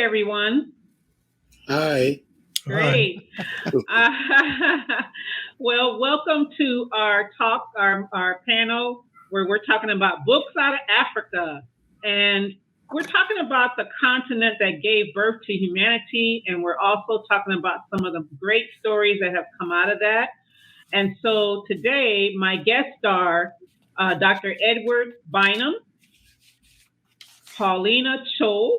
everyone. Hi. Great. Well, welcome to our talk, our panel, where we're talking about books out of Africa. And we're talking about the continent that gave birth to humanity. And we're also talking about some of the great stories that have come out of that. And so today, my guests are Dr. Edward Bynum, Paulino Chol,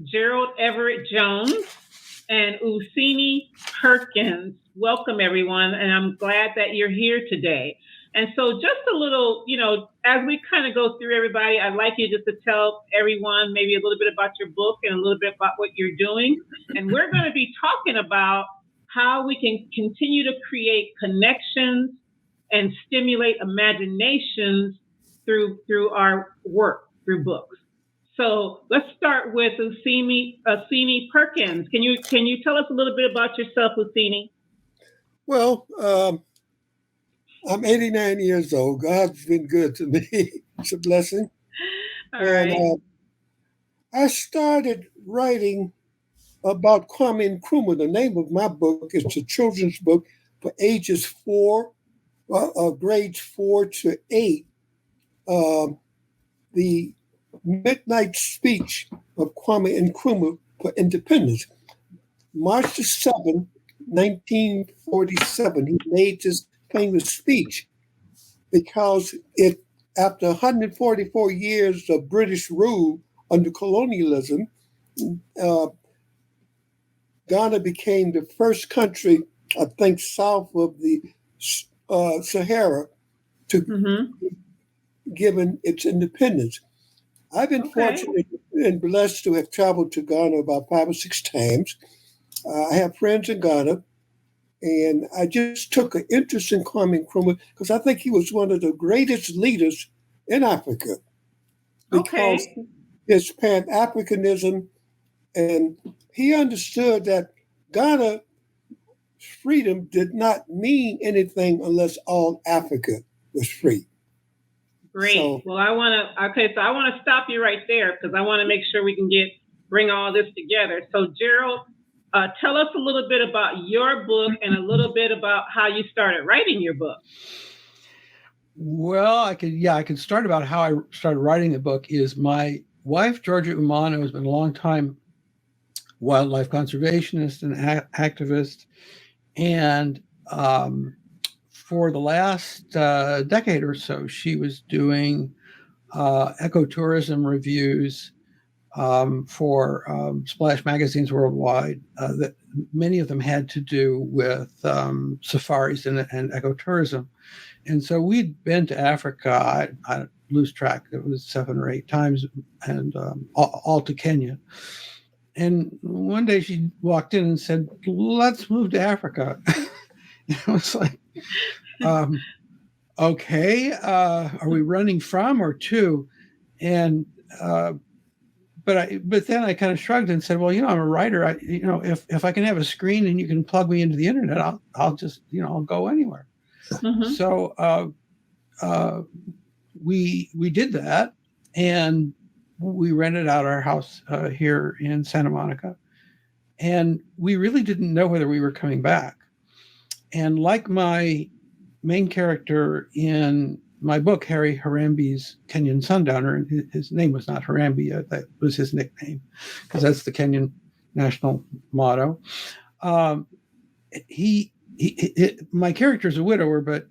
Gerald Everett Jones, and Femi Perkins. Welcome, everyone, and I'm glad that you're here today. And so just a little, as we kind of go through everybody, I'd like you just to tell everyone maybe a little bit about your book and a little bit about what you're doing. And we're going to be talking about how we can continue to create connections and stimulate imaginations through our work, through books. So let's start with Femi Perkins. Can you tell us a little bit about yourself, Femi? Well, I'm 89 years old. God's been good to me. It's a blessing. All right. I started writing about Kwame Nkrumah. The name of my book is a children's book for ages grades 4 to 8. The Midnight Speech of Kwame Nkrumah for Independence. March the 7th, 1947, he made this famous speech because after 144 years of British rule under colonialism, Ghana became the first country, I think, south of the Sahara to given its independence. I've been fortunate and blessed to have traveled to Ghana about 5 or 6 times. I have friends in Ghana, and I just took an interest in Kwame Nkrumah because I think he was one of the greatest leaders in Africa because his Pan-Africanism, and he understood that Ghana's freedom did not mean anything unless all Africa was free. Great. So, well, I want to stop you right there because I want to make sure we can bring all this together. So, Gerald, tell us a little bit about your book and a little bit about how you started writing your book. Well, I can start about how I started writing the book. Is my wife, Georgia Umano, has been a long time wildlife conservationist and activist, and for the last decade or so, she was doing ecotourism reviews for splash magazines worldwide. That many of them had to do with safaris and ecotourism. And so we'd been to Africa, I lose track, it was 7 or 8 times, and all to Kenya. And one day she walked in and said, "Let's move to Africa." It was like, okay, are we running from or to? And but then I kind of shrugged and said, "Well, I'm a writer. If I can have a screen and you can plug me into the internet, I'll just I'll go anywhere." Mm-hmm. So we did that, and we rented out our house here in Santa Monica, and we really didn't know whether we were coming back. And like my main character in my book, Harry Harambe's Kenyan Sundowner, and his name was not Harambe, that was his nickname, because that's the Kenyan national motto. My character is a widower, but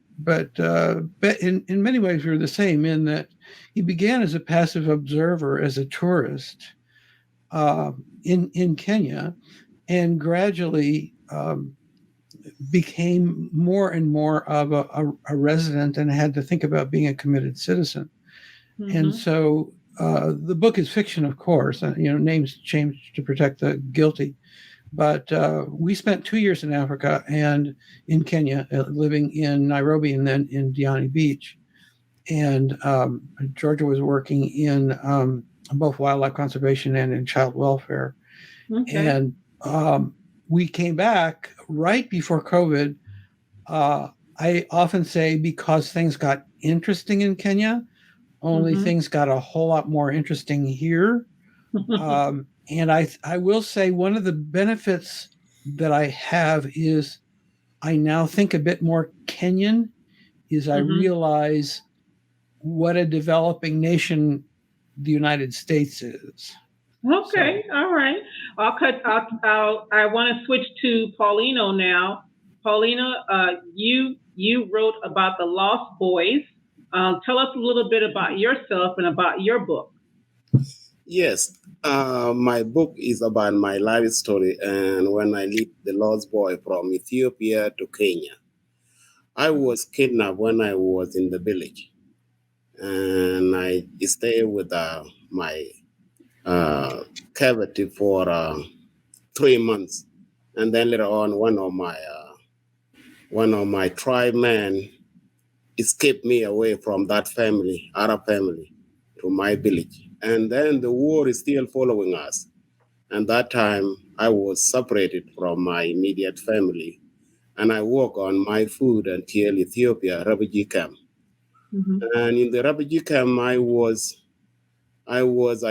in many ways we were the same in that he began as a passive observer, as a tourist in Kenya, and gradually became more and more of a resident and had to think about being a committed citizen. Mm-hmm. And so the book is fiction, of course, names changed to protect the guilty. But we spent 2 years in Africa and in Kenya, living in Nairobi and then in Diani Beach. And Georgia was working in both wildlife conservation and in child welfare. Okay. And we came back right before COVID. I often say because things got interesting in Kenya, only things got a whole lot more interesting here. And I will say one of the benefits that I have is I now think a bit more Kenyan, is I realize what a developing nation the United States is. Okay, so, all right. I want to switch to Paulino now. Paulino, you wrote about the Lost Boys. Tell us a little bit about yourself and about your book. Yes, my book is about my life story and when I lead the Lost Boy from Ethiopia to Kenya. I was kidnapped when I was in the village, and I stayed with my cavity for 3 months, and then later on, one of my tribe men escaped me away from that family, Arab family, to my village. And then the war is still following us. And that time I was separated from my immediate family. And I worked on my food until Ethiopia refugee camp. And in the refugee camp, I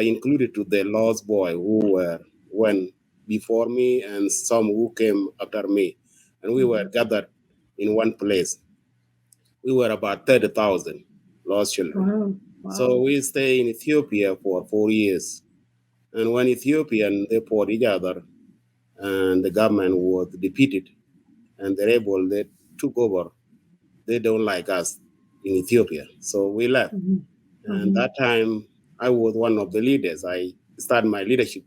included to the Lost Boy who went before me and some who came after me. And we were gathered in one place. We were about 30,000 lost children. Wow. So we stayed in Ethiopia for 4 years. And when Ethiopian, they fought each other and the government was defeated and the rebel, they took over. They don't like us in Ethiopia. So we left. And that time I was one of the leaders. I started my leadership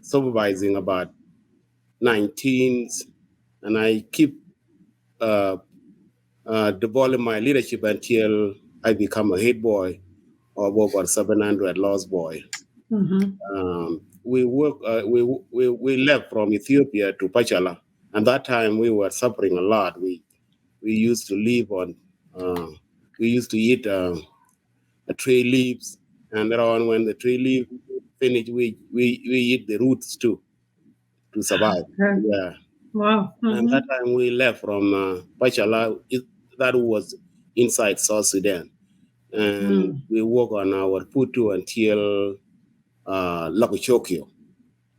supervising about 19, and I keep developing my leadership until I become a head boy of over 700 lost boy. We left from Ethiopia to Pachala, and that time we were suffering a lot. We used to live on, we used to eat tree leaves, and then on when the tree leaf finish, we eat the roots too to survive. Yeah. Wow. And that time we left from Pachala, that was inside South Sudan. And we work on our food too until Lakuchokyo.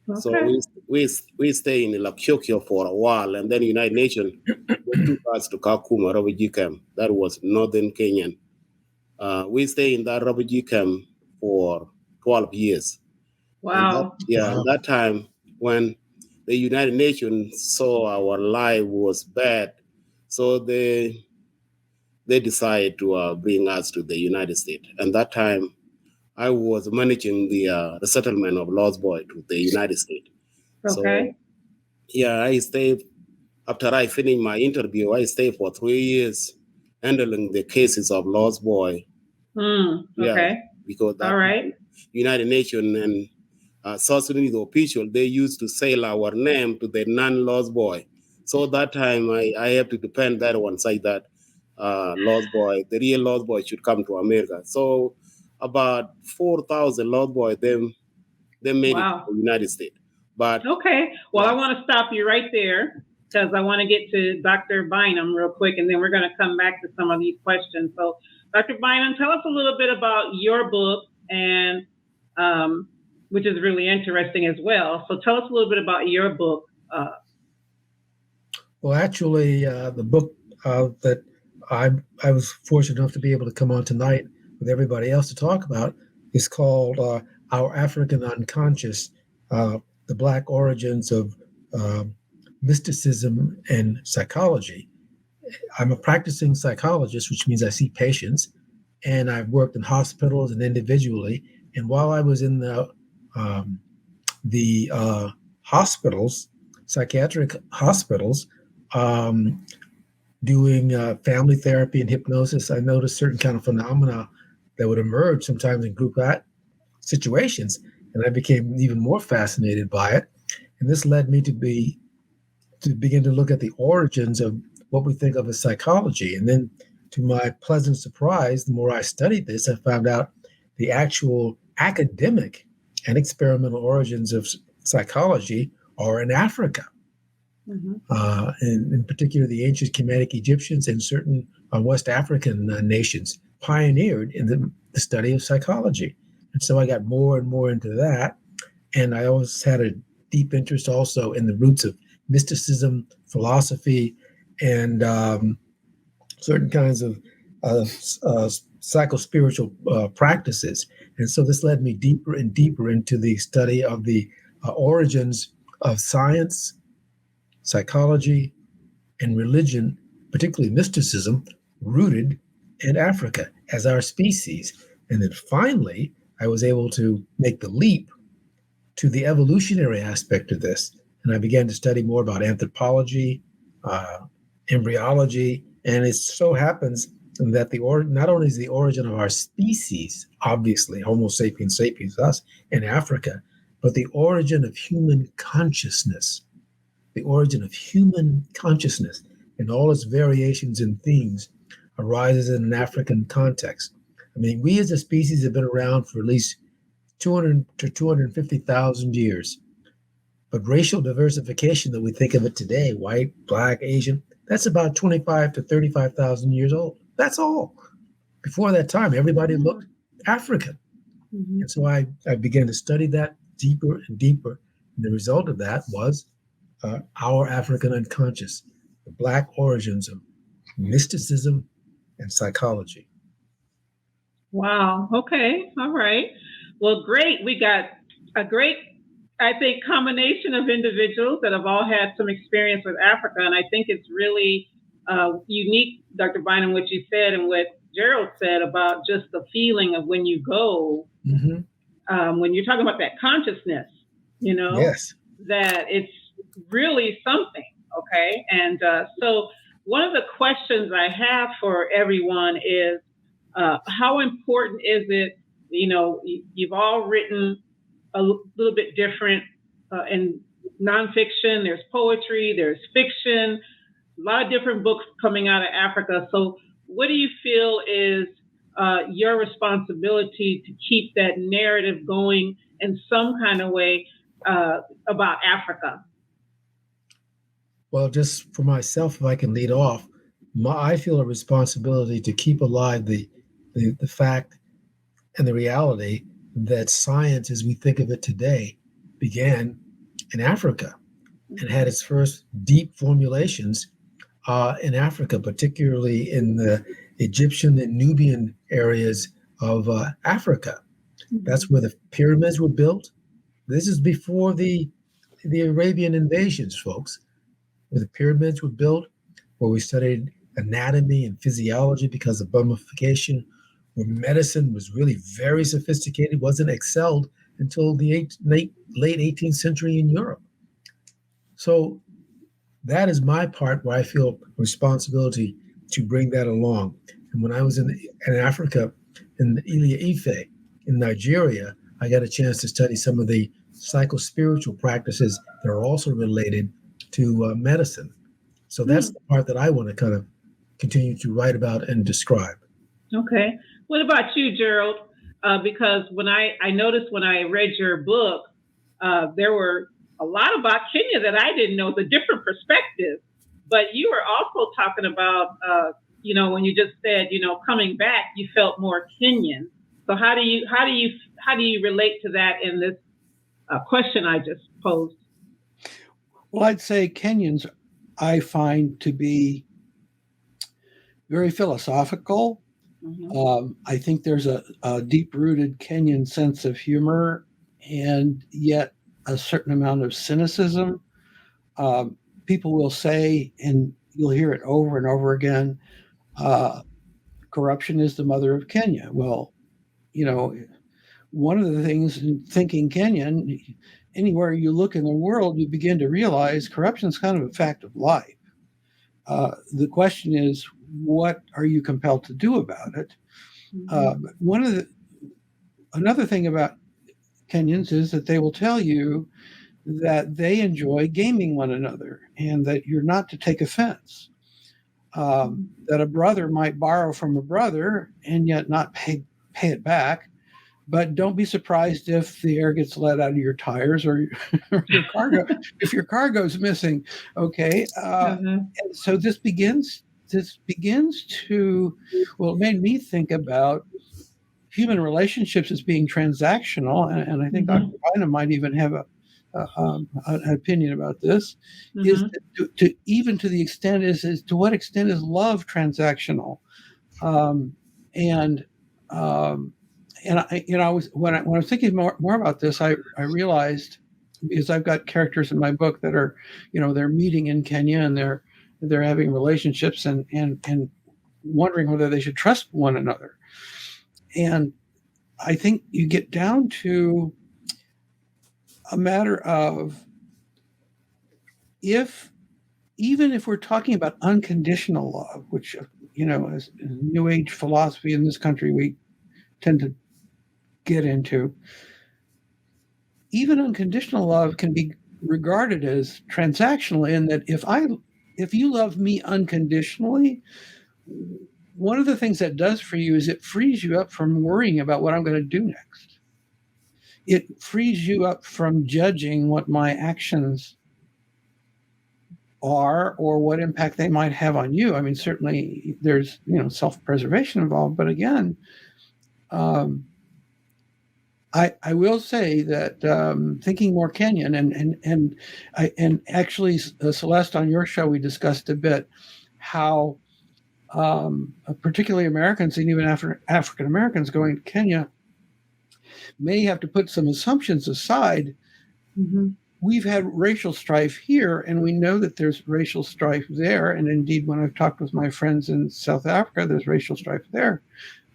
Okay. So we stay in Lakuchokyo for a while, and then United Nations took us to Kakuma refugee camp. That was northern Kenyan. We stayed in that refugee camp for 12 years. Wow. That time when the United Nations saw our life was bad, so they decided to bring us to the United States. And that time, I was managing the settlement of Lost Boy to the United States. Okay. So, I stayed, after I finished my interview, I stayed for 3 years handling the cases of Lost Boy. Okay. Because that all right. United Nations and South Sudanese official, they used to sell our name to the non-Lost Boy. So that time I have to depend that one side that Lost Boy, the real Lost Boy should come to America. So about 4,000 Lost Boy, they made it to the United States. But okay, well, I want to stop you right there because I want to get to Dr. Bynum real quick, and then we're going to come back to some of these questions. So, Dr. Bynum, tell us a little bit about your book, and which is really interesting as well. So, tell us a little bit about your book. Well, actually, the book that I was fortunate enough to be able to come on tonight with everybody else to talk about is called Our African Unconscious, the Black Origins of Mysticism and Psychology. I'm a practicing psychologist, which means I see patients, and I've worked in hospitals and individually. And while I was in the hospitals, psychiatric hospitals, doing family therapy and hypnosis, I noticed certain kind of phenomena that would emerge sometimes in group situations, and I became even more fascinated by it. And this led me to begin to look at the origins of what we think of as psychology. And then, to my pleasant surprise, the more I studied this, I found out the actual academic and experimental origins of psychology are in Africa. And in particular, the ancient Kemetic Egyptians and certain West African nations pioneered in the study of psychology. And so I got more and more into that. And I always had a deep interest also in the roots of mysticism, philosophy, and certain kinds of psycho-spiritual practices. And so this led me deeper and deeper into the study of the origins of science, psychology, and religion, particularly mysticism, rooted in Africa as our species. And then finally, I was able to make the leap to the evolutionary aspect of this. And I began to study more about anthropology, embryology, and it so happens that not only is the origin of our species, obviously, Homo sapiens sapiens, us, in Africa, but the origin of human consciousness, the origin of human consciousness and all its variations and themes arises in an African context. I mean, we as a species have been around for at least 200 to 250,000 years. But racial diversification that we think of it today, white, black, Asian, that's about 25 to 35,000 years old. That's all. Before that time, everybody looked African. Mm-hmm. And so I began to study that deeper and deeper. And the result of that was our African unconscious, the Black origins of mysticism and psychology. Wow. Okay. All right. Well, great. We got a great, I think, combination of individuals that have all had some experience with Africa. And I think it's really unique, Dr. Bynum, what you said and what Gerald said about just the feeling of when you go, when you're talking about that consciousness, you know, yes, that it's really something. Okay. And so one of the questions I have for everyone is, how important is it, you know, you've all written a little bit different in nonfiction, there's poetry, there's fiction, a lot of different books coming out of Africa. So what do you feel is your responsibility to keep that narrative going in some kind of way about Africa? Well, just for myself, if I can lead off, I feel a responsibility to keep alive the fact and the reality that science, as we think of it today, began in Africa and had its first deep formulations in Africa, particularly in the Egyptian and Nubian areas of Africa. That's where the pyramids were built. This is before the Arabian invasions, folks, where the pyramids were built, where we studied anatomy and physiology because of mummification, where medicine was really very sophisticated, wasn't excelled until the late 18th century in Europe. So that is my part where I feel responsibility to bring that along. And when I was in Africa, in the Ile Ife, in Nigeria, I got a chance to study some of the psycho-spiritual practices that are also related to medicine. So that's the part that I want to kind of continue to write about and describe. Okay. What about you, Gerald? Because when I noticed when I read your book, there were a lot about Kenya that I didn't know, the different perspectives. But you were also talking about, you know, when you just said, you know, coming back, you felt more Kenyan. So how do you relate to that in this question I just posed? Well, I'd say Kenyans I find to be very philosophical. I think there's a deep-rooted Kenyan sense of humor and yet a certain amount of cynicism. People will say, and you'll hear it over and over again, corruption is the mother of Kenya. Well, you know, one of the things in thinking Kenyan, anywhere you look in the world, you begin to realize corruption is kind of a fact of life. The question is, what are you compelled to do about it? Another thing about Kenyans is that they will tell you that they enjoy gaming one another and that you're not to take offense. That a brother might borrow from a brother and yet not pay it back. But don't be surprised if the air gets let out of your tires or your cargo, if your cargo's missing. Okay. And so this begins to, well, it made me think about human relationships as being transactional, and I think Dr. Bynum might even have an opinion about this, is to even to the extent is to what extent is love transactional, and I was when I was thinking more about this, I realized, because I've got characters in my book that are, they're meeting in Kenya and they're having relationships and wondering whether they should trust one another. And I think you get down to a matter of even if we're talking about unconditional love, which, as New Age philosophy in this country, we tend to get into, even unconditional love can be regarded as transactional in that if you love me unconditionally, one of the things that does for you is it frees you up from worrying about what I'm going to do next. It frees you up from judging what my actions are or what impact they might have on you. I mean, certainly there's, self-preservation involved, but again, I will say that thinking more Kenyan and actually, Celeste, on your show, we discussed a bit how particularly Americans and even African Americans going to Kenya may have to put some assumptions aside. We've had racial strife here, and we know that there's racial strife there. And indeed, when I've talked with my friends in South Africa, there's racial strife there.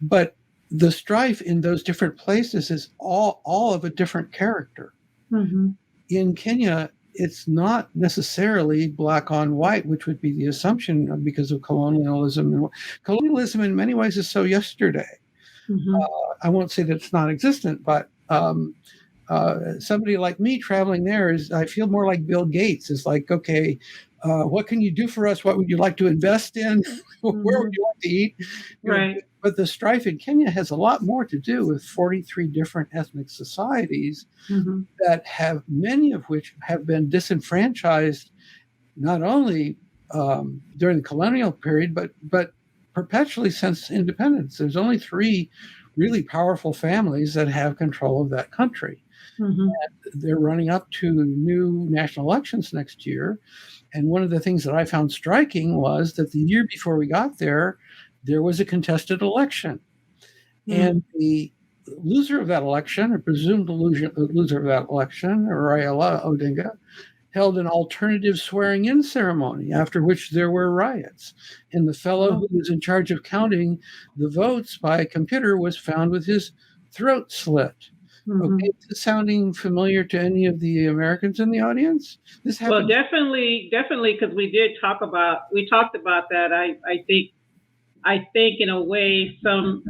But the strife in those different places is all of a different character. In Kenya, it's not necessarily black on white, which would be the assumption because of colonialism. And colonialism in many ways is so yesterday. I won't say that it's non-existent, but somebody like me traveling there I feel more like Bill Gates. It's like, okay, what can you do for us? What would you like to invest in? Where would you like to eat? Right. But the strife in Kenya has a lot more to do with 43 different ethnic societies that have, many of which have been disenfranchised, not only during the colonial period, but perpetually since independence. There's only 3 really powerful families that have control of that country. And they're running up to new national elections next year. And one of the things that I found striking was that the year before we got there was a contested election. And the loser of that election, or presumed loser of that election, Raila Odinga, held an alternative swearing-in ceremony, after which there were riots. And the fellow who was in charge of counting the votes by computer was found with his throat slit. Okay, is this sounding familiar to any of the Americans in the audience? This happened. Well, definitely, because we talked about that. I think in a way some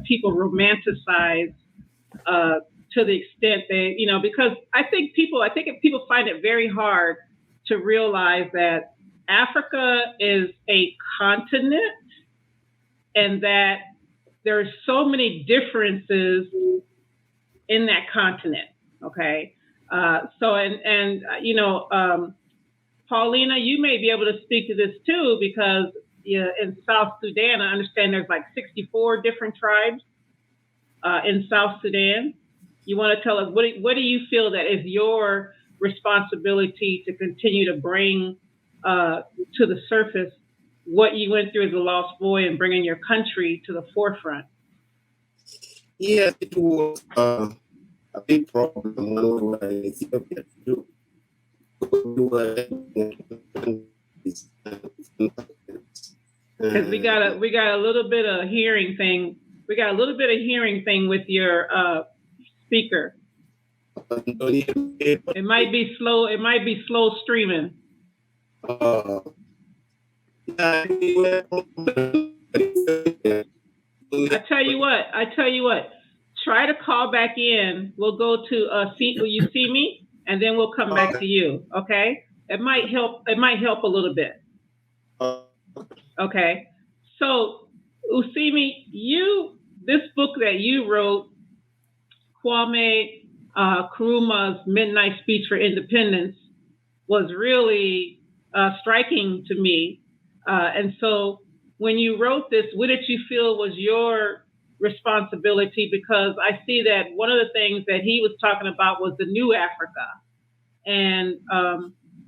people romanticize to the extent that, because I think people find it very hard to realize that Africa is a continent and that there are so many differences in that continent. Okay. Paulina, you may be able to speak to this too, because in South Sudan, I understand there's like 64 different tribes in South Sudan. You want to tell us, what do you feel that is your responsibility to continue to bring to the surface what you went through as a lost boy and bringing your country to the forefront? Yes, it was a big problem when we were in Ethiopia too. Because we got a little bit of hearing thing. We got a little bit of hearing thing with your speaker. It might be slow. It might be slow streaming. I tell you what. Try to call back in. We'll go to see. Will you see me? And then we'll come back to you. Okay. It might help. It might help a little bit. Okay. So, Usimi, this book that you wrote, Kwame Nkrumah's Midnight Speech for Independence, was really striking to me. And so when you wrote this, what did you feel was your responsibility, because I see that one of the things that he was talking about was the new Africa, and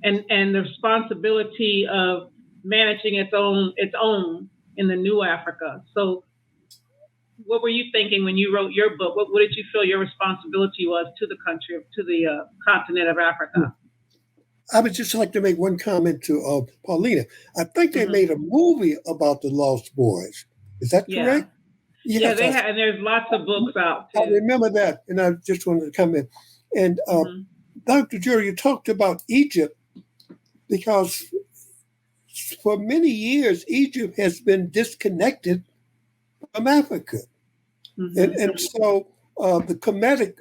the responsibility of managing its own in the new Africa. So what were you thinking when you wrote your book? What did you feel your responsibility was to the country, to the continent of Africa? I would just like to make one comment to Paulina. I think they made a movie about the Lost Boys. Is that correct? Yes, they had, and there's lots of books out too. I remember that, and I just wanted to come in. And Dr. Jerry, you talked about Egypt, because for many years, Egypt has been disconnected from Africa. And so the Kemetic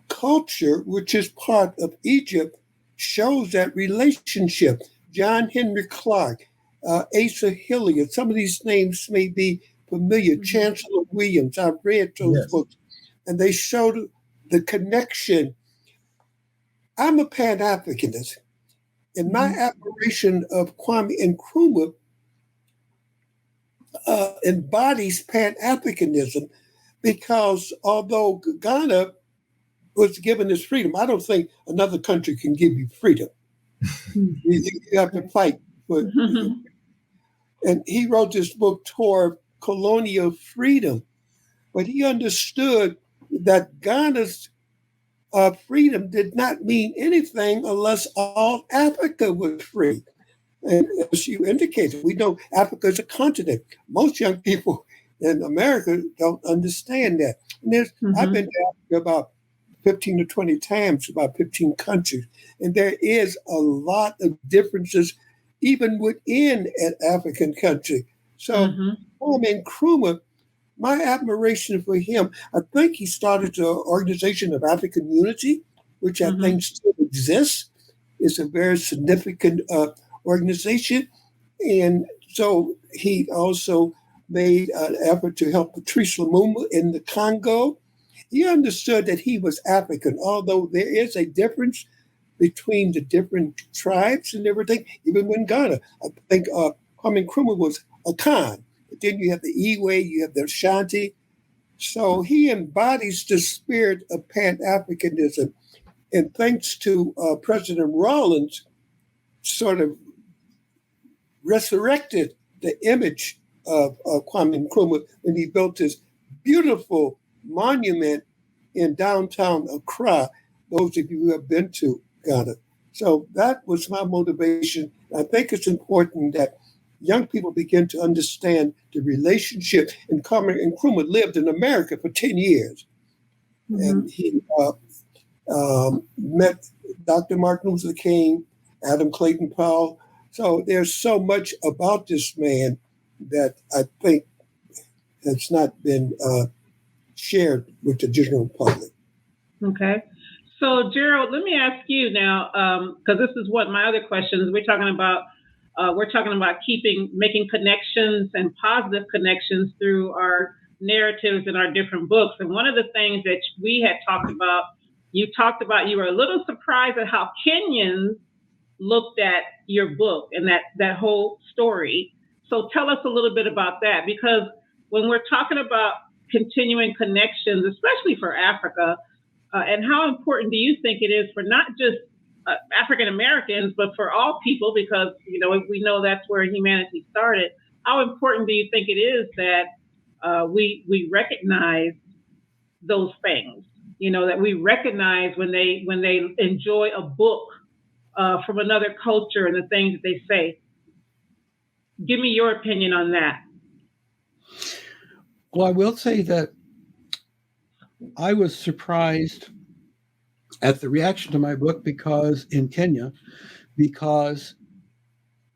culture, which is part of Egypt, shows that relationship. John Henry Clark, Asa Hilliard, some of these names may be familiar. Chancellor Williams, I've read those books, and they showed the connection. I'm a Pan-Africanist, and my admiration of Kwame Nkrumah embodies Pan-Africanism, because although Ghana was given its freedom, I don't think another country can give you freedom. You have to fight for it. And he wrote this book toward colonial freedom, but he understood that Ghana's freedom did not mean anything unless all Africa was free. And as you indicated, we know Africa is a continent. Most young people in America don't understand that. And I've been to Africa about 15 to 20 times, about 15 countries. And there is a lot of differences even within an African country. So Kwame Nkrumah, my admiration for him, I think he started the Organization of African Unity, which I think still exists. It's a very significant organization. And so he also made an effort to help Patrice Lumumba in the Congo. He understood that he was African, although there is a difference between the different tribes and everything, even in Ghana. I think Kwame Nkrumah was a Khan, but then you have the Iwe, you have the Ashanti. So he embodies the spirit of Pan-Africanism. And thanks to President Rawlings, sort of resurrected the image of Kwame Nkrumah when he built this beautiful monument in downtown Accra, those of you who have been to Ghana. So that was my motivation. I think it's important that young people begin to understand the relationship. And Kwame Nkrumah lived in America for 10 years. And he met Dr. Martin Luther King, Adam Clayton Powell. So there's so much about this man that I think has not been shared with the general public. Okay. So Gerald, let me ask you now, because this is what my other questions, we're talking about making connections and positive connections through our narratives in our different books. And one of the things that we had talked about, you were a little surprised at how Kenyans looked at your book and that whole story. So tell us a little bit about that, because when we're talking about continuing connections, especially for Africa, and how important do you think it is for not just African Americans, but for all people, because we know that's where humanity started. How important do you think it is that we recognize those things? That we recognize when they enjoy a book from another culture and the things that they say. Give me your opinion on that. Well, I will say that I was surprised at the reaction to my book in Kenya, because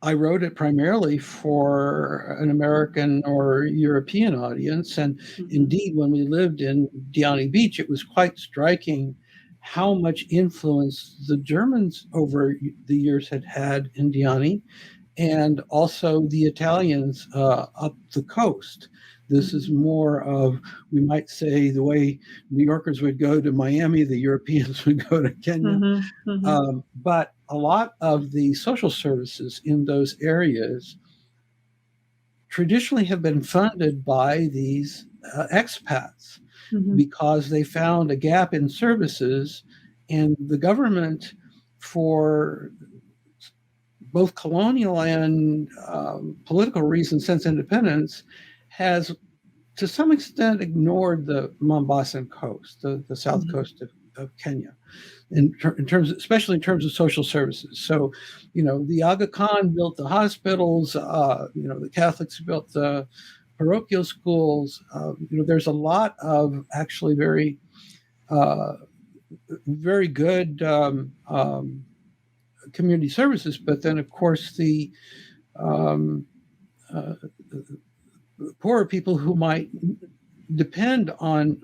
I wrote it primarily for an American or European audience. And indeed, when we lived in Diani Beach, it was quite striking how much influence the Germans over the years had in Diani, and also the Italians up the coast. This is more of, we might say, the way New Yorkers would go to Miami, the Europeans would go to Kenya. But a lot of the social services in those areas traditionally have been funded by these expats because they found a gap in services, and the government, for both colonial and political reasons since independence, has to some extent ignored the Mombasan coast, the south coast of Kenya, in terms, especially in terms of social services. So, the Aga Khan built the hospitals. The Catholics built the parochial schools. There's a lot of actually very, very good community services. But then, of course, the poorer people who might depend on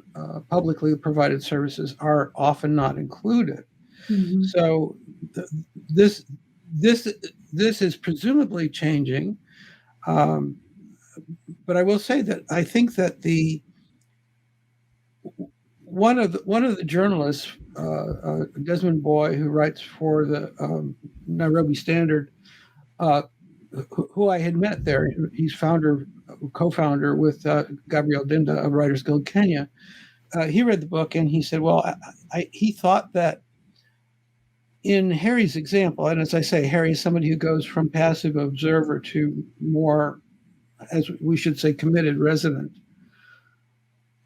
publicly provided services are often not included. So this is presumably changing, but I will say that I think that one of the journalists, Desmond Boy, who writes for the Nairobi Standard, who I had met there, he's co-founder with Gabriel Dinda of Writers Guild Kenya. He read the book and he said, well, he thought that in Harry's example, and as I say, Harry is somebody who goes from passive observer to more, as we should say, committed resident.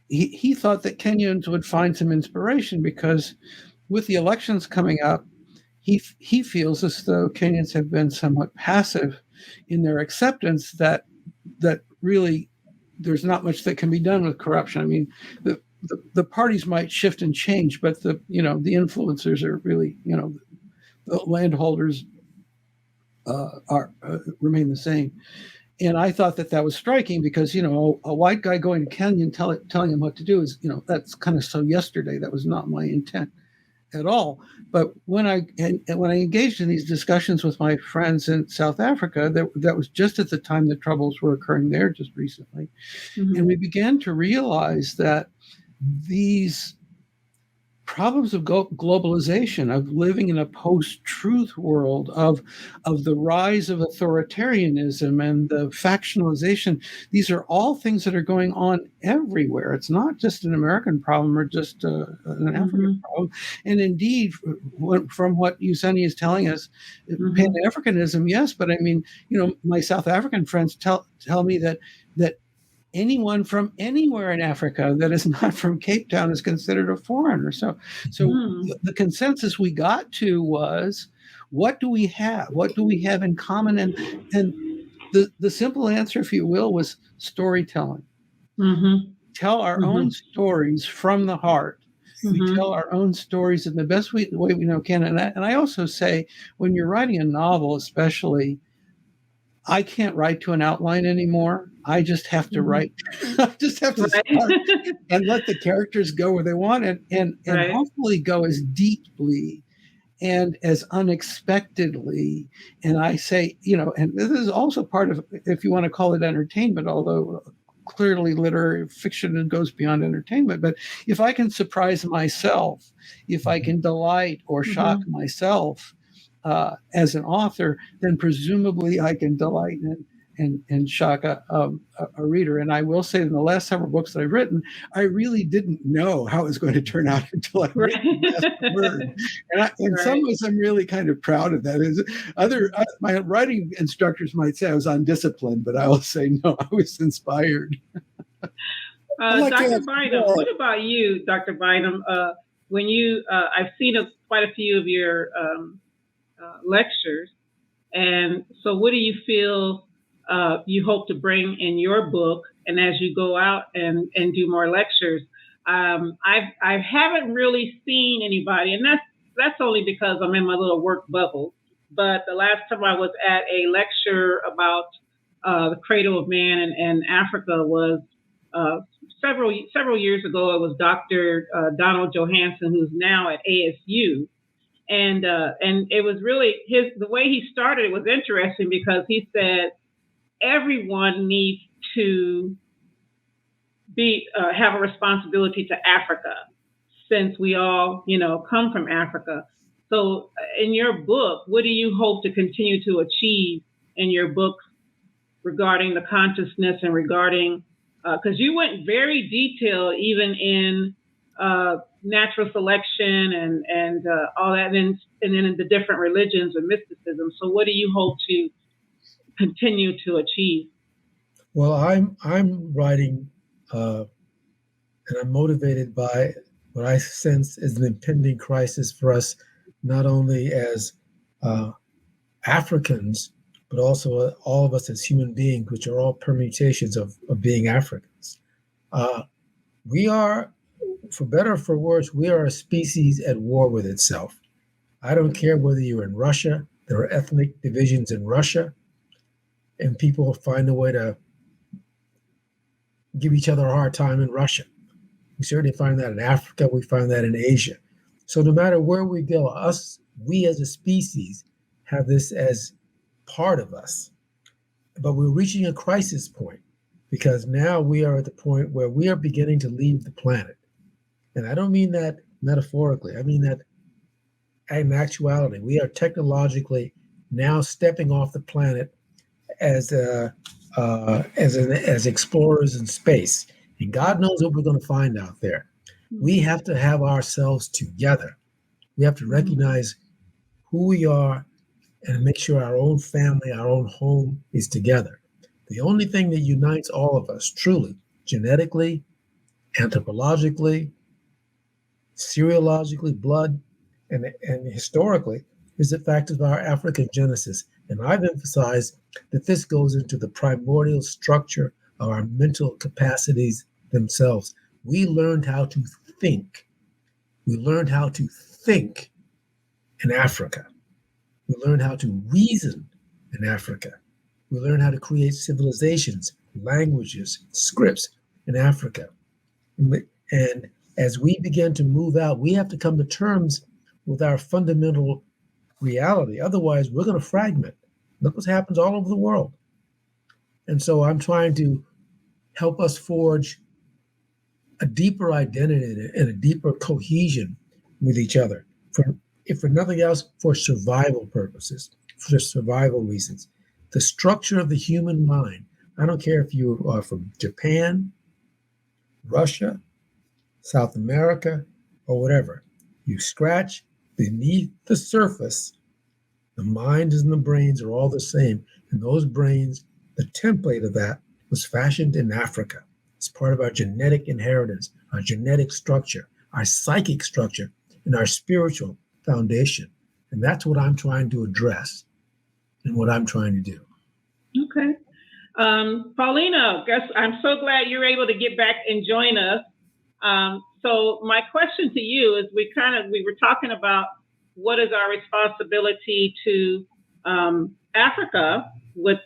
He thought that Kenyans would find some inspiration because with the elections coming up, he feels as though Kenyans have been somewhat passive in their acceptance that really there's not much that can be done with corruption. I mean, the parties might shift and change, but the influencers are really, the landholders remain the same. And I thought that was striking because, a white guy going to Kenya and telling him what to do is, that's kind of so yesterday. That was not my intent at all. But when I engaged in these discussions with my friends in South Africa, that was just at the time the troubles were occurring there just recently. And we began to realize that these problems of globalization, of living in a post-truth world, of the rise of authoritarianism and the factionalization, these are all things that are going on everywhere. It's not just an American problem or just an African problem. And indeed, from what Yuseni is telling us, Pan-Africanism, yes, but I mean, my South African friends tell me that anyone from anywhere in Africa that is not from Cape Town is considered a foreigner. So the consensus we got to was, what do we have? What do we have in common? And the simple answer, if you will, was storytelling. Tell our own stories from the heart. We tell our own stories in the best way we know can. And I also say, when you're writing a novel, especially, I can't write to an outline anymore. I just have to write. I just have to start and let the characters go where they want and hopefully go as deeply and as unexpectedly. And I say, and this is also part of, if you want to call it entertainment, although clearly literary fiction goes beyond entertainment. But if I can surprise myself, if I can delight or shock myself, as an author, then presumably I can delight and shock a reader. And I will say, in the last several books that I've written, I really didn't know how it was going to turn out until I read the last word. And in some ways, I'm really kind of proud of that. My writing instructors might say I was undisciplined, but I will say, no, I was inspired. Dr. Bynum, what about you, Dr. Bynum? When I've seen quite a few of your lectures. And so what do you feel you hope to bring in your book? And as you go out and do more lectures, I haven't really seen anybody, and that's only because I'm in my little work bubble. But the last time I was at a lecture about the cradle of man in Africa was several years ago. It was Dr. Donald Johansson, who's now at ASU. And it was really the way he started it was interesting because he said everyone needs to have a responsibility to Africa, since we all come from Africa. So in your book, what do you hope to continue to achieve in your books regarding the consciousness and regarding, because you went very detailed even in natural selection and all that, and then in the different religions and mysticism. So what do you hope to continue to achieve? Well, I'm writing, and I'm motivated by what I sense is an impending crisis for us, not only as Africans, but also all of us as human beings, which are all permutations of being Africans. We are, for better or for worse, we are a species at war with itself. I don't care whether you're in Russia, there are ethnic divisions in Russia, and people find a way to give each other a hard time in Russia. We certainly find that in Africa, we find that in Asia. So no matter where we go, we as a species have this as part of us. But we're reaching a crisis point because now we are at the point where we are beginning to leave the planet. And I don't mean that metaphorically. I mean that in actuality, we are technologically now stepping off the planet as explorers in space. And God knows what we're going to find out there. We have to have ourselves together. We have to recognize who we are and make sure our own family, our own home is together. The only thing that unites all of us, truly, genetically, anthropologically, seriologically, blood, and historically, is the fact of our African genesis. And I've emphasized that this goes into the primordial structure of our mental capacities themselves. We learned how to think. We learned how to think in Africa. We learned how to reason in Africa. We learned how to create civilizations, languages, scripts in Africa. And as we begin to move out, we have to come to terms with our fundamental reality. Otherwise, we're going to fragment. Look what happens all over the world. And so I'm trying to help us forge a deeper identity and a deeper cohesion with each other, if for nothing else, for survival purposes, for survival reasons. The structure of the human mind, I don't care if you are from Japan, Russia, South America, or whatever, you scratch beneath the surface, the mind and the brains are all the same. And those brains, the template of that was fashioned in Africa. It's part of our genetic inheritance, our genetic structure, our psychic structure, and our spiritual foundation. And that's what I'm trying to address and what I'm trying to do. Okay. Paulino, I'm so glad you're able to get back and join us. So my question to you is, we were talking about what is our responsibility to Africa with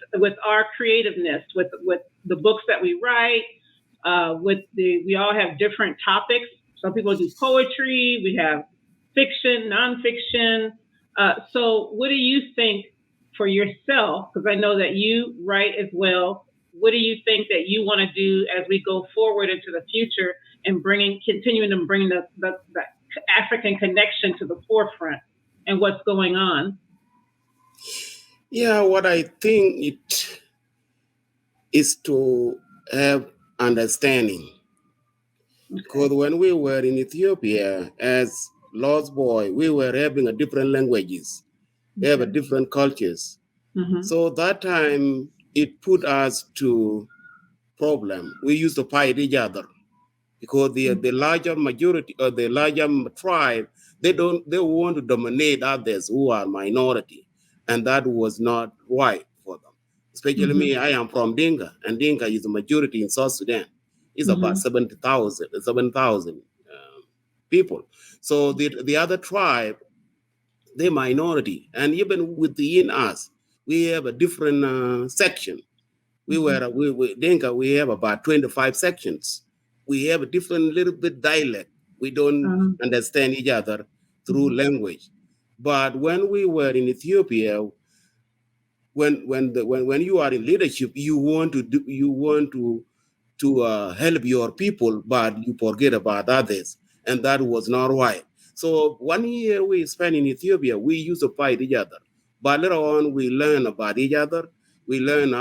our creativeness, with the books that we write, we all have different topics. Some people do poetry, we have fiction, nonfiction. So what do you think for yourself? Because I know that you write as well. What do you think that you want to do as we go forward into the future and continuing to bring the African connection to the forefront and what's going on? Yeah, what I think it is to have understanding. Because when we were in Ethiopia as lost boy, we were having a different languages, we have a different cultures. Mm-hmm. So that time it put us to problem. We used to fight each other because the larger majority or the larger tribe, they want to dominate others who are minority, and that was not right for them. Especially me, I am from Dinka, and Dinka is the majority in South Sudan. It's about 7,000 people. So the other tribe, they minority, and even within us, we have a different section. We Dinka, we have about 25 sections. We have a different little bit dialect. We don't understand each other through language. But when we were in Ethiopia, when you are in leadership, you want to help your people, but you forget about others, and that was not right. So 1 year we spent in Ethiopia, we used to fight each other, but later on we learn about each other. We learn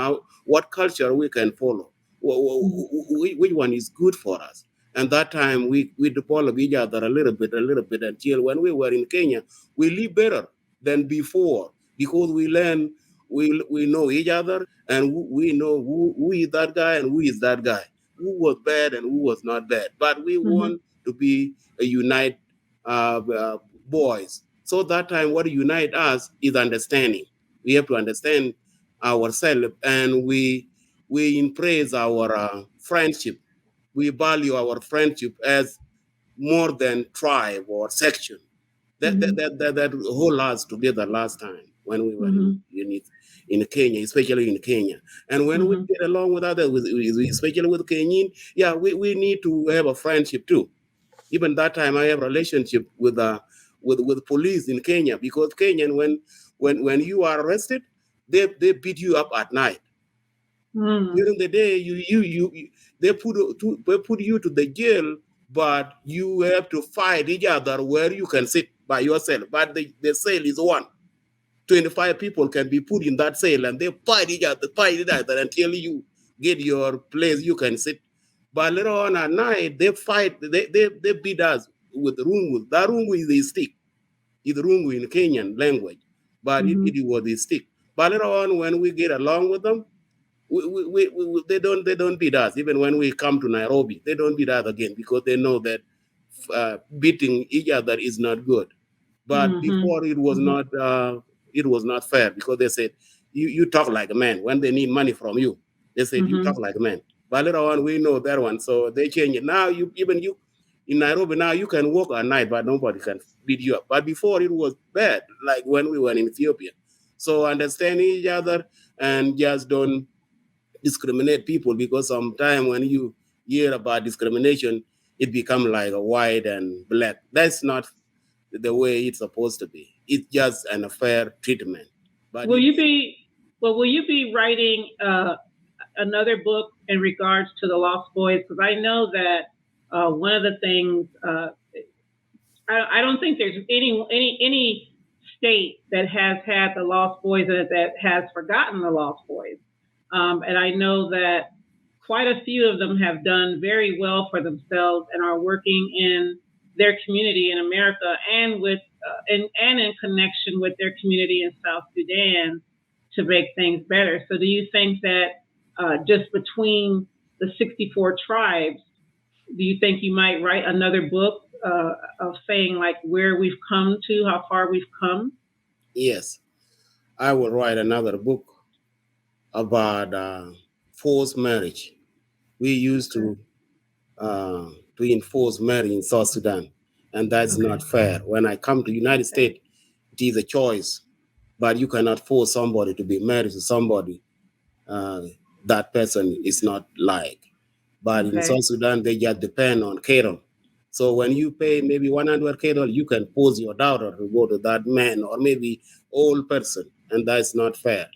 what culture we can follow, which one is good for us. And that time we develop each other a little bit until when we were in Kenya, we live better than before because we learn, we know each other, and we know who is that guy and who is that guy, who was bad and who was not bad. But we want to be a unite boys. So that time what unite us is understanding. We have to understand ourselves, and we embrace our friendship. We value our friendship as more than tribe or section. That hold us together last time when we were in Kenya, especially in Kenya. And when we get along with others, especially with Kenyan, we need to have a friendship too. Even that time, I have a relationship with police in Kenya, because Kenyan, when you are arrested, they beat you up at night. During the day, they put you to the jail, but you have to fight each other where you can sit by yourself. But the cell is one. 25 people can be put in that cell, and they fight each other until you get your place you can sit. But later on at night, they fight, they beat us with rungu. That rungu is a stick. It's rungu in Kenyan language, but it was a stick. But later on, when we get along with them, they don't beat us. Even when we come to Nairobi, they don't beat us again, because they know that beating each other is not good. But before it was not fair, because they said you talk like a man. When they need money from you, they said you talk like a man. But later on, we know that one, so they change it. Now you in Nairobi now you can walk at night, but nobody can beat you up. But before it was bad, like when we were in Ethiopia. So understand each other and just don't discriminate people, because sometimes when you hear about discrimination, it becomes like a white and black. That's not the way it's supposed to be. It's just an unfair treatment. But will you be writing another book in regards to the Lost Boys? Because I know that one of the things I don't think there's any state that has had the Lost Boys that has forgotten the Lost Boys. And I know that quite a few of them have done very well for themselves and are working in their community in America and with and in connection with their community in South Sudan to make things better. So do you think that just between the 64 tribes, do you think you might write another book of saying like where we've come to, how far we've come? Yes, I will write another book about forced marriage. We used to enforce marriage in South Sudan, and that's not fair. When I come to the United States, it is a choice, but you cannot force somebody to be married to somebody that person is not like. But in South Sudan, they just depend on cattle. So when you pay maybe 100 cattle, you can force your daughter to go to that man or maybe old person, and that's not fair.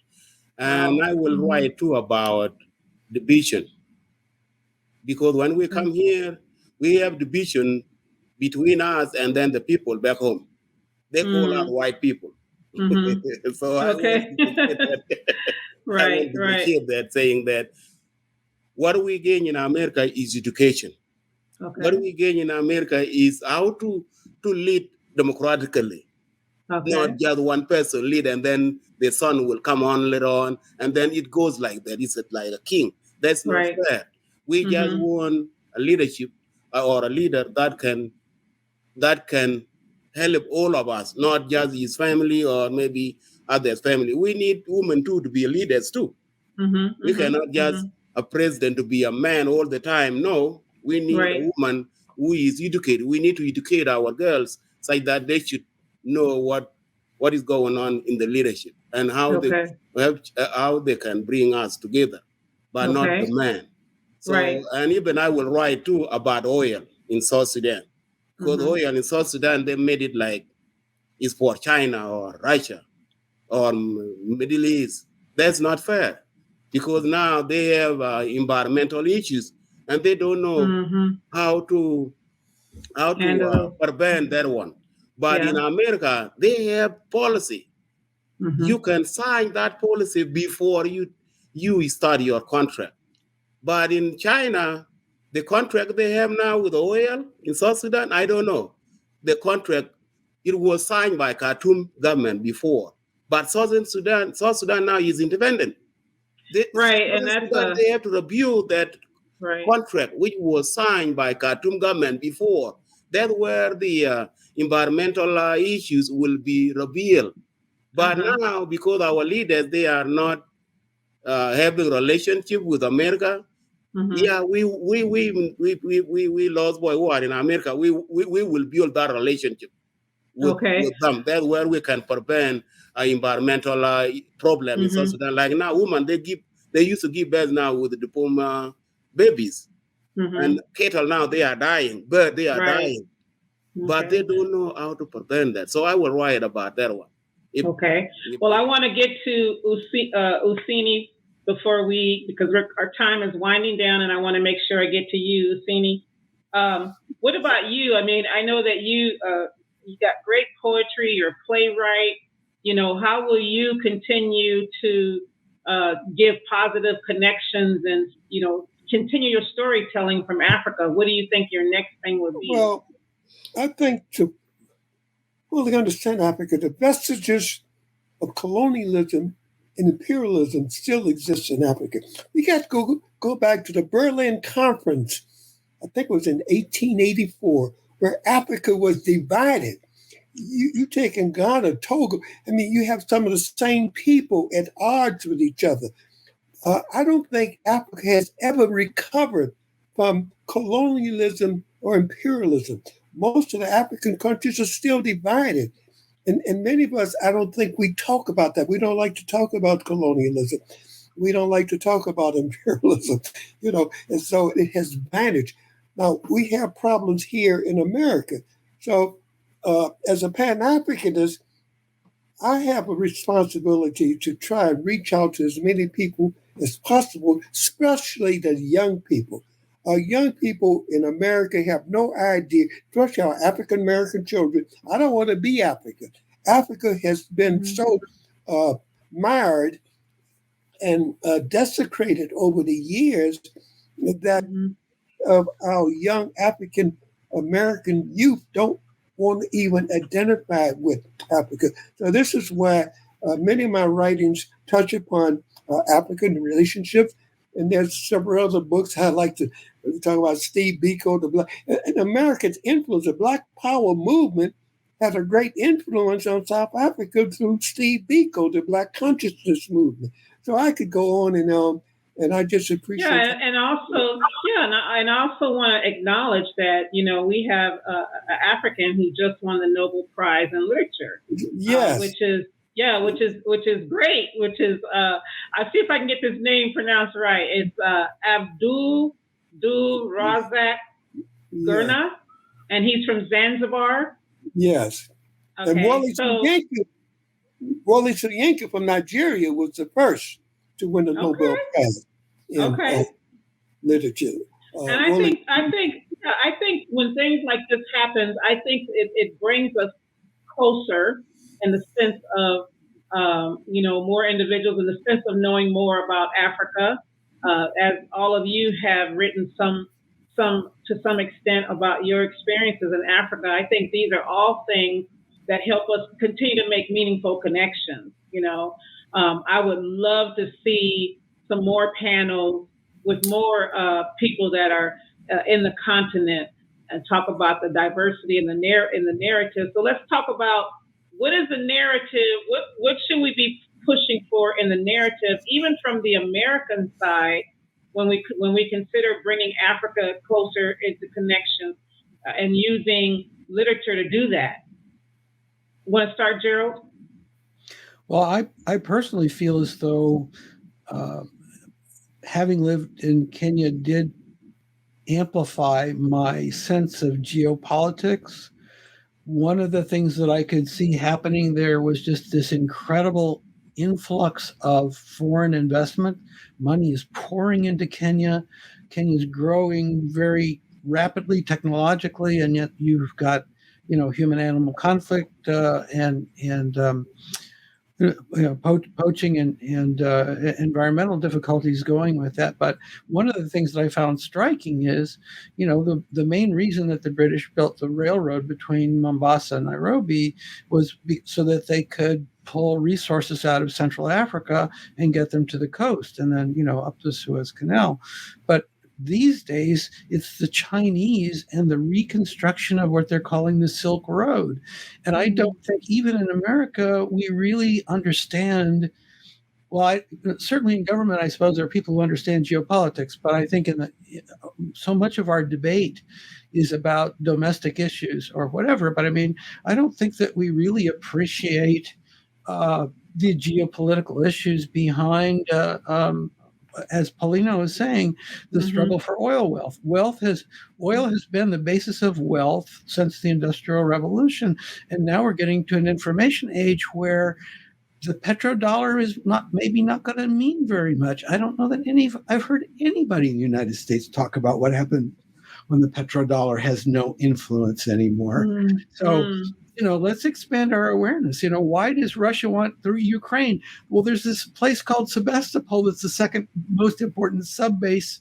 And I will write too about division, because when we come here, we have division between us and then the people back home. They call us white people. So I want to differentiate that, saying that what we gain in America is education. What we gain in America is how to lead democratically. Not just one person lead and then the son will come on later on, and then it goes like that. It's like a king. That's not fair. We just want a leadership or a leader that can help all of us, not just his family or maybe others' family. We need women too to be leaders too. We cannot just a president to be a man all the time. No, we need a woman who is educated. We need to educate our girls so that they should know what is going on in the leadership and how they can bring us together, but not the man. So, and even I will write too about oil in South Sudan, because oil in South Sudan, they made it like it's for China or Russia or Middle East. That's not fair, because now they have environmental issues and they don't know how to prevent that one. But in America, they have policy. You can sign that policy before you you start your contract. But in China, the contract they have now with oil in South Sudan, I don't know. The contract, it was signed by Khartoum government before. But South Sudan now is independent. Right, and that's they have to review that right. contract, which was signed by Khartoum government before. That's where the environmental issues will be revealed. But now, because our leaders, they are not having relationship with America. Yeah, we lost boy who are in America. We will build that relationship with them. That's where we can prevent environmental problem in South Sudan. Like now, women they used to give birth now with the diploma babies, and cattle now they are dying, birds they are dying, but they don't know how to prevent that. So I will write about that one. Well, I want to get to Usini before because our time is winding down, and I want to make sure I get to you, Usini. What about you? I mean, I know that you got great poetry. You're a playwright. You know, how will you continue to give positive connections and, you know, continue your storytelling from Africa? What do you think your next thing would be? Well, I think to fully understand Africa, the vestiges of colonialism and imperialism still exist in Africa. We got to go back to the Berlin Conference, I think it was in 1884, where Africa was divided. You take in Ghana, Togo, I mean, you have some of the same people at odds with each other. I don't think Africa has ever recovered from colonialism or imperialism. Most of the African countries are still divided. And many of us, I don't think we talk about that. We don't like to talk about colonialism. We don't like to talk about imperialism, you know, and so it has vanished. Now, we have problems here in America. So as a Pan-Africanist, I have a responsibility to try and reach out to as many people as possible, especially the young people. Young people in America have no idea, especially our African-American children. I don't want to be African. Africa has been so mired and desecrated over the years that our young African-American youth don't want to even identify with Africa. So this is why many of my writings touch upon African relationships. And there's several other books I like to talk about. Steve Biko, and America's influence. The Black Power movement had a great influence on South Africa through Steve Biko, the Black Consciousness movement. So I could go on, and I just appreciate. Yeah, and I also want to acknowledge that, you know, we have an African who just won the Nobel Prize in Literature. Yes, which is great. Which is I see if I can get this name pronounced right. It's Abdul Razak Gurna, and he's from Zanzibar. Yes, okay, and Wole Soyinka from Nigeria was the first to win the Nobel Prize in literature. And I think when things like this happens, I think it brings us closer in the sense of, you know, more individuals, in the sense of knowing more about Africa, as all of you have written to some extent about your experiences in Africa. I think these are all things that help us continue to make meaningful connections. You know, I would love to see some more panels with more people that are in the continent and talk about the diversity in the narrative. So let's talk about what is the narrative? What should we be pushing for in the narrative, even from the American side, when we consider bringing Africa closer into connection and using literature to do that? Want to start, Gerald? Well, I personally feel as though having lived in Kenya did amplify my sense of geopolitics. One of the things that I could see happening there was just this incredible influx of foreign investment. Money is pouring into Kenya. Kenya's growing very rapidly technologically, and yet you've got, you know, human-animal conflict and poaching and environmental difficulties going with that. But one of the things that I found striking is, the main reason that the British built the railroad between Mombasa and Nairobi was so that they could pull resources out of Central Africa and get them to the coast and then, up the Suez Canal. But these days, it's the Chinese and the reconstruction of what they're calling the Silk Road. And I don't think even in America, we really understand. Well, certainly in government, I suppose there are people who understand geopolitics, but I think so much of our debate is about domestic issues or whatever. But I mean, I don't think that we really appreciate the geopolitical issues behind as Paulino is saying, the struggle for oil wealth. Oil has been the basis of wealth since the Industrial Revolution, and now we're getting to an information age where the petrodollar is maybe not going to mean very much. I don't know that I've heard anybody in the United States talk about what happened when the petrodollar has no influence anymore. So let's expand our awareness. Why does Russia want through Ukraine? Well, there's this place called Sebastopol that's the second most important sub-base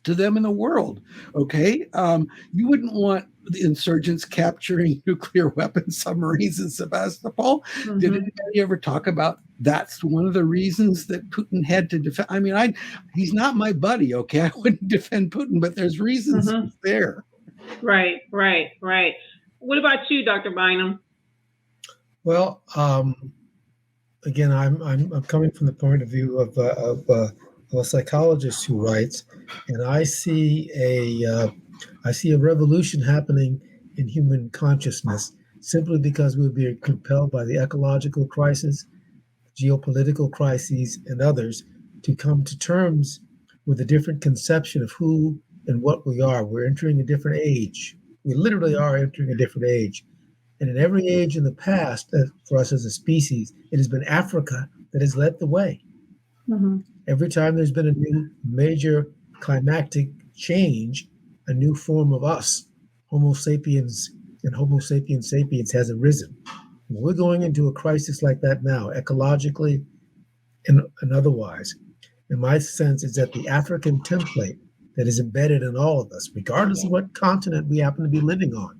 to them in the world. Okay. You wouldn't want the insurgents capturing nuclear weapon submarines in Sebastopol. Did anybody ever talk about that's one of the reasons that Putin had to defend? I mean, he's not my buddy. Okay. I wouldn't defend Putin, but there's reasons there. Right. What about you, Dr. Bynum? Well, again, I'm coming from the point of view of a psychologist who writes, and I see a revolution happening in human consciousness simply because we're being compelled by the ecological crisis, geopolitical crises, and others to come to terms with a different conception of who and what we are. We're entering a different age. We literally are entering a different age. And in every age in the past, for us as a species, it has been Africa that has led the way. Every time there's been a new major climactic change, a new form of us, Homo sapiens and Homo sapiens sapiens has arisen. We're going into a crisis like that now, ecologically and otherwise. And my sense is that the African template that is embedded in all of us, regardless of what continent we happen to be living on,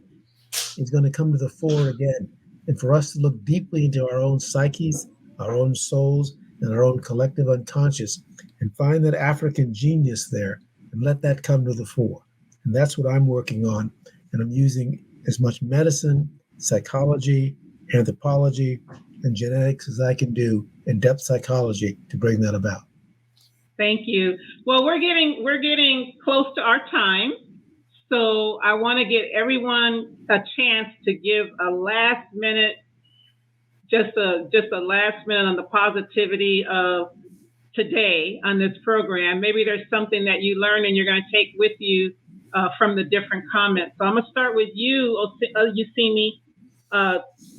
is going to come to the fore again. And for us to look deeply into our own psyches, our own souls, and our own collective unconscious, and find that African genius there, and let that come to the fore. And that's what I'm working on. And I'm using as much medicine, psychology, anthropology, and genetics as I can do, in-depth psychology, to bring that about. Thank you. Well, we're getting close to our time, so I want to give everyone a chance to give a last minute, just a last minute on the positivity of today on this program. Maybe there's something that you learned and you're going to take with you from the different comments. So I'm going to start with you, Yusimi.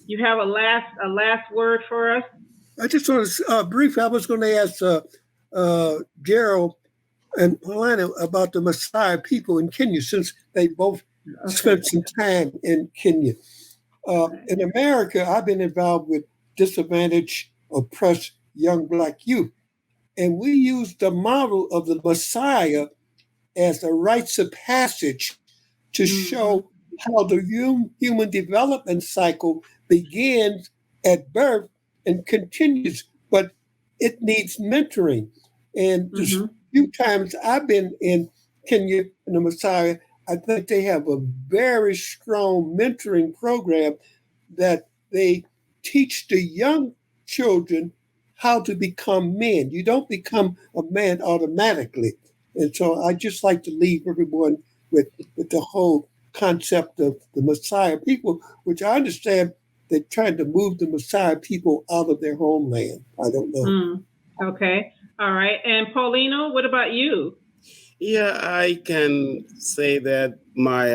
You have a last word for us? I just want to briefly, I was going to ask Gerald and Paulino about the Maasai people in Kenya, since they both spent some time in Kenya. In America, I've been involved with disadvantaged, oppressed young Black youth. And we use the model of the Messiah as a rites of passage to show how the human development cycle begins at birth and continues, but it needs mentoring. And the few times I've been in Kenya and the Messiah, I think they have a very strong mentoring program that they teach the young children how to become men. You don't become a man automatically. And so I just like to leave everyone with the whole concept of the Messiah people, which I understand they're trying to move the Messiah people out of their homeland. I don't know. Okay. All right. And Paulino, what about you? Yeah, I can say that my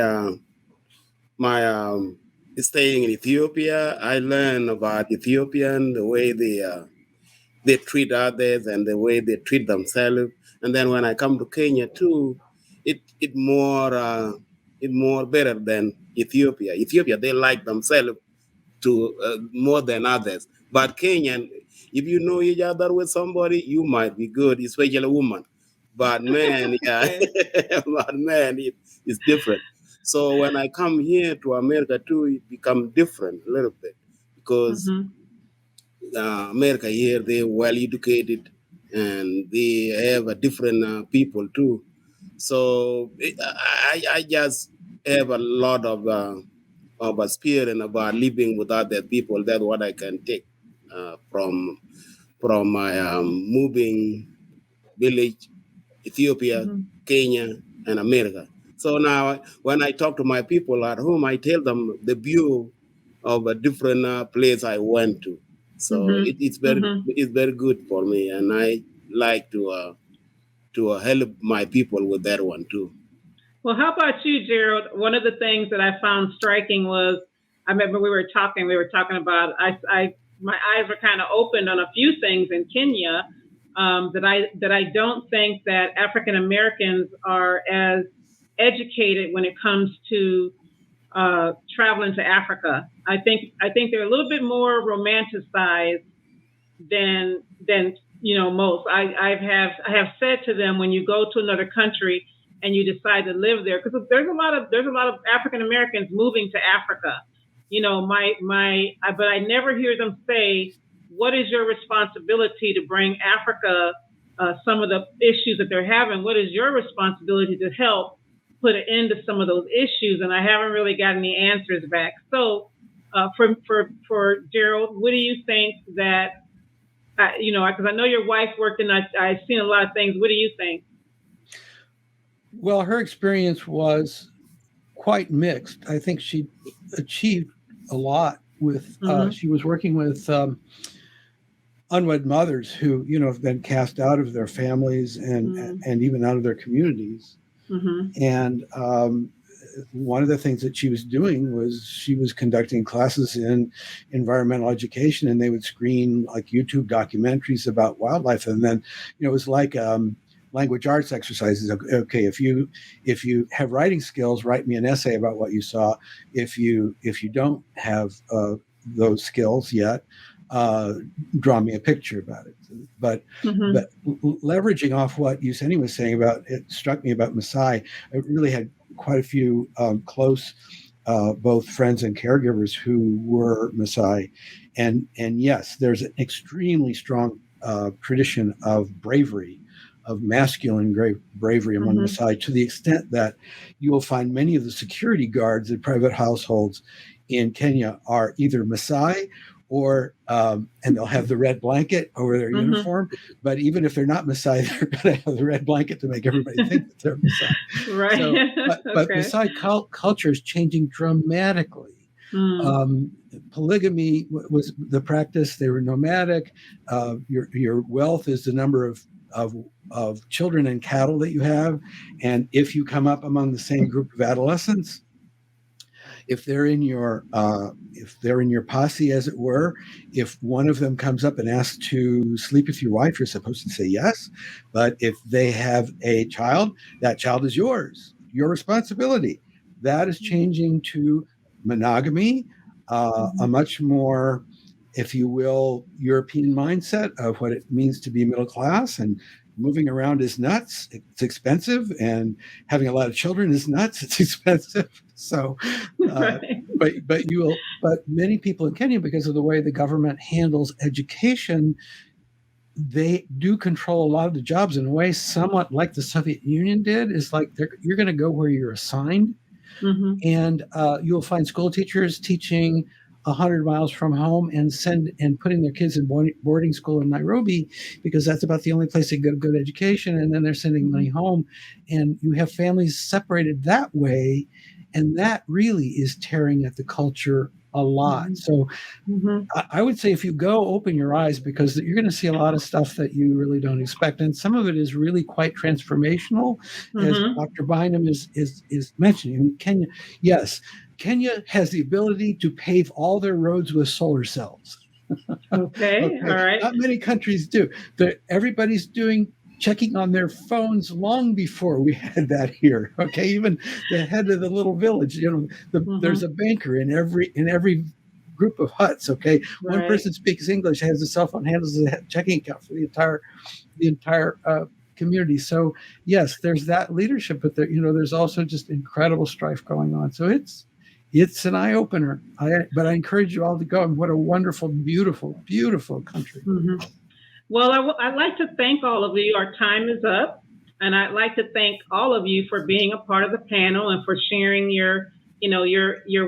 staying in Ethiopia, I learned about Ethiopian, the way they treat others and the way they treat themselves. And then when I come to Kenya too, it more better than Ethiopia. Ethiopia, they like themselves to more than others. But Kenyan, if you know each other with somebody, you might be good, especially a woman. But man, yeah, Okay. but man, it's different. So when I come here to America too, it become different a little bit because Mhm. America here, they're well educated and they have a different people too. So I just have a lot of experience about living with other people. That's what I can take from my moving village, Ethiopia, Mhm. Kenya, and America. So now, when I talk to my people at home, I tell them the view of a different place I went to. So Mhm. Mhm. it's very good for me, and I like to help my people with that one too. Well, how about you, Gerald? One of the things that I found striking was I remember we were talking. We were talking about my eyes were kind of opened on a few things in Kenya that I don't think that African Americans are as educated when it comes to traveling to Africa. I think they're a little bit more romanticized than most. I have said to them, when you go to another country and you decide to live there, because there's a lot of African Americans moving to Africa. But I never hear them say, what is your responsibility to bring Africa some of the issues that they're having? What is your responsibility to help put an end to some of those issues? And I haven't really got any answers back. So for Gerald, what do you think that because I know your wife worked and I've seen a lot of things. What do you think? Well, her experience was quite mixed. I think she achieved a lot with, she was working with unwed mothers who, have been cast out of their families and even out of their communities. Mm-hmm. And one of the things that she was doing was she was conducting classes in environmental education, and they would screen like YouTube documentaries about wildlife. And then, it was like language arts exercises. Okay, if you have writing skills, write me an essay about what you saw. If you don't have those skills yet, draw me a picture about it. But leveraging off what Yuseni was saying about it, struck me about Maasai. I really had quite a few close both friends and caregivers who were Maasai, and yes, there's an extremely strong tradition of bravery, of masculine bravery among Maasai, to the extent that you will find many of the security guards in private households in Kenya are either Maasai or and they'll have the red blanket over their uniform. But even if they're not Maasai, they're going to have the red blanket to make everybody think that they're Maasai. Right. So, but Maasai culture is changing dramatically. Polygamy was the practice. They were nomadic. Your wealth is the number of children and cattle that you have, and if you come up among the same group of adolescents, if they're in your posse, as it were, if one of them comes up and asks to sleep with your wife, you're supposed to say yes. But if they have a child, that child is yours, your responsibility. That is changing to monogamy, a much more, if you will, European mindset of what it means to be middle class, and moving around is nuts. It's expensive, and having a lot of children is nuts. It's expensive. So, but many people in Kenya, because of the way the government handles education, they do control a lot of the jobs in a way somewhat like the Soviet Union did. Is like you're going to go where you're assigned, and you'll find school teachers teaching 100 miles from home and putting their kids in boarding school in Nairobi, because that's about the only place they get a good education, and then they're sending money home, and you have families separated that way, and that really is tearing at the culture a lot. So I would say if you go, open your eyes, because you're going to see a lot of stuff that you really don't expect, and some of it is really quite transformational, as Dr. Bynum is mentioning. In Kenya, yes, Kenya has the ability to pave all their roads with solar cells. Okay, all right. Not many countries do. Everybody's checking on their phones long before we had that here. Okay, even the head of the little village, there's a banker in every group of huts. Okay, one Right. person speaks English, has a cell phone, handles a checking account for the entire community. So yes, there's that leadership, but there's also just incredible strife going on. So it's an eye opener. But I encourage you all to go. And what a wonderful, beautiful, beautiful country. Mm-hmm. Well, I'd like to thank all of you. Our time is up. And I'd like to thank all of you for being a part of the panel and for sharing your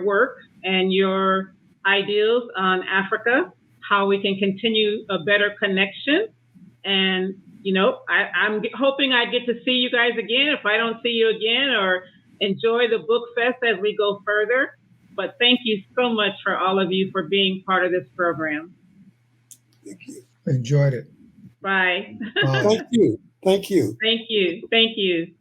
work and your ideals on Africa, how we can continue a better connection. And, I'm hoping I get to see you guys again if I don't see you again, or enjoy the BookFest as we go further. But thank you so much for all of you for being part of this program. Thank you. Enjoyed it. Bye. Thank you. Thank you. Thank you. Thank you.